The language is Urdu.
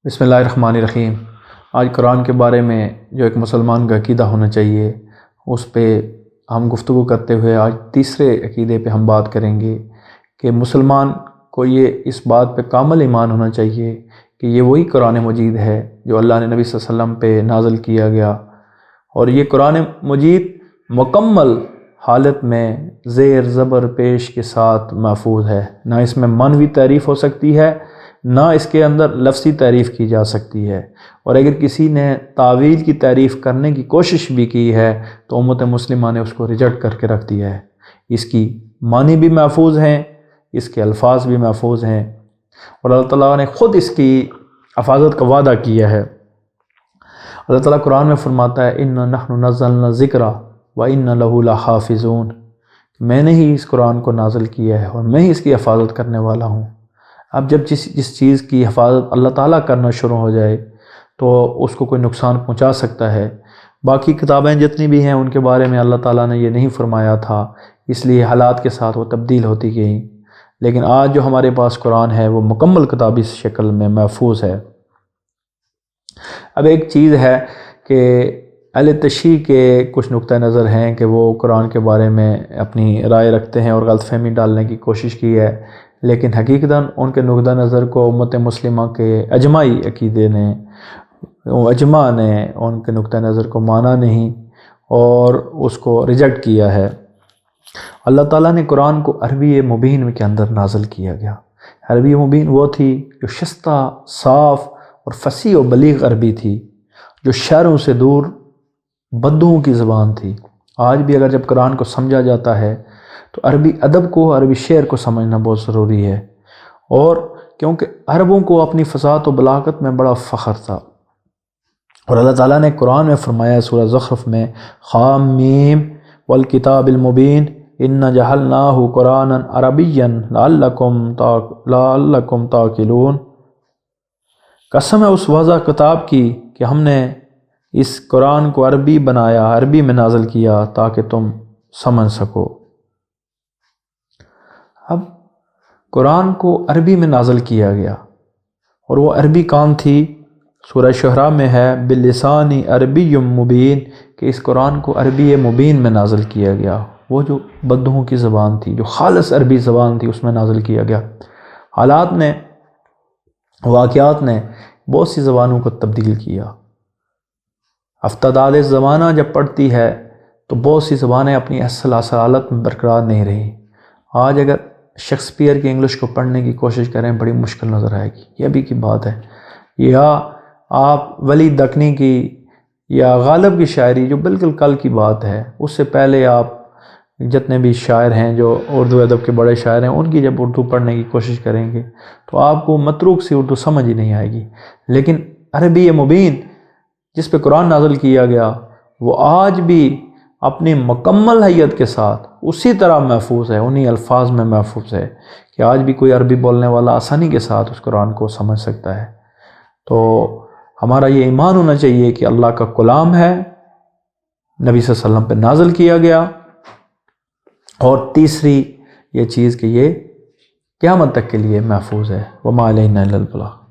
بسم اللہ الرحمن الرحیم۔ آج قرآن کے بارے میں جو ایک مسلمان کا عقیدہ ہونا چاہیے اس پہ ہم گفتگو کرتے ہوئے آج تیسرے عقیدے پہ ہم بات کریں گے کہ مسلمان کو یہ اس بات پہ کامل ایمان ہونا چاہیے کہ یہ وہی قرآن مجید ہے جو اللہ نے نبی صلی اللہ علیہ وسلم پہ نازل کیا گیا، اور یہ قرآن مجید مکمل حالت میں زیر زبر پیش کے ساتھ محفوظ ہے۔ نہ اس میں معنوی تعریف ہو سکتی ہے، نہ اس کے اندر لفظی تعریف کی جا سکتی ہے، اور اگر کسی نے تعویل کی تعریف کرنے کی کوشش بھی کی ہے تو امت مسلمہ نے اس کو ریجیکٹ کر کے رکھ دیا ہے۔ اس کی معنی بھی محفوظ ہیں، اس کے الفاظ بھی محفوظ ہیں، اور اللہ تعالیٰ نے خود اس کی حفاظت کا وعدہ کیا ہے۔ اللہ تعالیٰ قرآن میں فرماتا ہے اِنَّا نَحْنُ نَزَّلْنَا الذِّکْرَ وَإِنَّا لَهُ لَحَافِظُونَ، میں نے ہی اس قرآن کو نازل کیا ہے اور میں ہی اس کی حفاظت کرنے والا ہوں۔ اب جب جس چیز کی حفاظت اللہ تعالیٰ کرنا شروع ہو جائے تو اس کو کوئی نقصان پہنچا سکتا ہے۔ باقی کتابیں جتنی بھی ہیں ان کے بارے میں اللہ تعالیٰ نے یہ نہیں فرمایا تھا، اس لیے حالات کے ساتھ وہ تبدیل ہوتی گئیں، لیکن آج جو ہمارے پاس قرآن ہے وہ مکمل کتابی شکل میں محفوظ ہے۔ اب ایک چیز ہے کہ اہل تشیع کے کچھ نقطہ نظر ہیں کہ وہ قرآن کے بارے میں اپنی رائے رکھتے ہیں اور غلط فہمی ڈالنے کی کوشش کی ہے، لیکن حقیقتاً ان کے نقطہ نظر کو امت مسلمہ کے اجماعی عقیدے نے اجماع نے ان کے نقطہ نظر کو مانا نہیں اور اس کو ریجیکٹ کیا ہے۔ اللہ تعالیٰ نے قرآن کو عربی مبین کے اندر نازل کیا گیا۔ عربی مبین وہ تھی جو شستہ، صاف اور فصیح و بلیغ عربی تھی، جو شعروں سے دور بدوؤں کی زبان تھی۔ آج بھی اگر جب قرآن کو سمجھا جاتا ہے تو عربی ادب کو، عربی شعر کو سمجھنا بہت ضروری ہے، اور کیونکہ عربوں کو اپنی فصاحت و بلاغت میں بڑا فخر تھا، اور اللہ تعالیٰ نے قرآن میں فرمایا سورہ زخرف میں حامیم والکتاب المبین انا جعلناہ قرآنا عربیا لعلکم تعقلون، قسم ہے اس واضح کتاب کی کہ ہم نے اس قرآن کو عربی بنایا، عربی میں نازل کیا تاکہ تم سمجھ سکو۔ اب قرآن کو عربی میں نازل کیا گیا، اور وہ عربی کون تھی؟ سورہ شعراء میں ہے باللسان عربی مبین، کہ اس قرآن کو عربی مبین میں نازل کیا گیا، وہ جو بدوؤں کی زبان تھی، جو خالص عربی زبان تھی، اس میں نازل کیا گیا۔ حالات نے، واقعات نے بہت سی زبانوں کو تبدیل کیا۔ افتاداد زمانہ جب پڑھتی ہے تو بہت سی زبانیں اپنی اصل حالت میں برقرار نہیں رہیں۔ آج اگر شیکسپیئر کی انگلش کو پڑھنے کی کوشش کریں بڑی مشکل نظر آئے گی، یہ بھی کی بات ہے۔ یا آپ ولی دکنی کی یا غالب کی شاعری جو بالکل کل کی بات ہے، اس سے پہلے آپ جتنے بھی شاعر ہیں جو اردو ادب کے بڑے شاعر ہیں ان کی جب اردو پڑھنے کی کوشش کریں گے تو آپ کو متروک سی اردو سمجھ ہی نہیں آئے گی، لیکن عربی مبین جس پہ قرآن نازل کیا گیا وہ آج بھی اپنی مکمل حیت کے ساتھ اسی طرح محفوظ ہے، انہی الفاظ میں محفوظ ہے کہ آج بھی کوئی عربی بولنے والا آسانی کے ساتھ اس قرآن کو سمجھ سکتا ہے۔ تو ہمارا یہ ایمان ہونا چاہیے کہ اللہ کا کلام ہے، نبی صلی اللہ علیہ وسلم پہ نازل کیا گیا، اور تیسری یہ چیز کہ یہ قیامت تک کے لیے محفوظ ہے۔ وما علینا الا البلاغ۔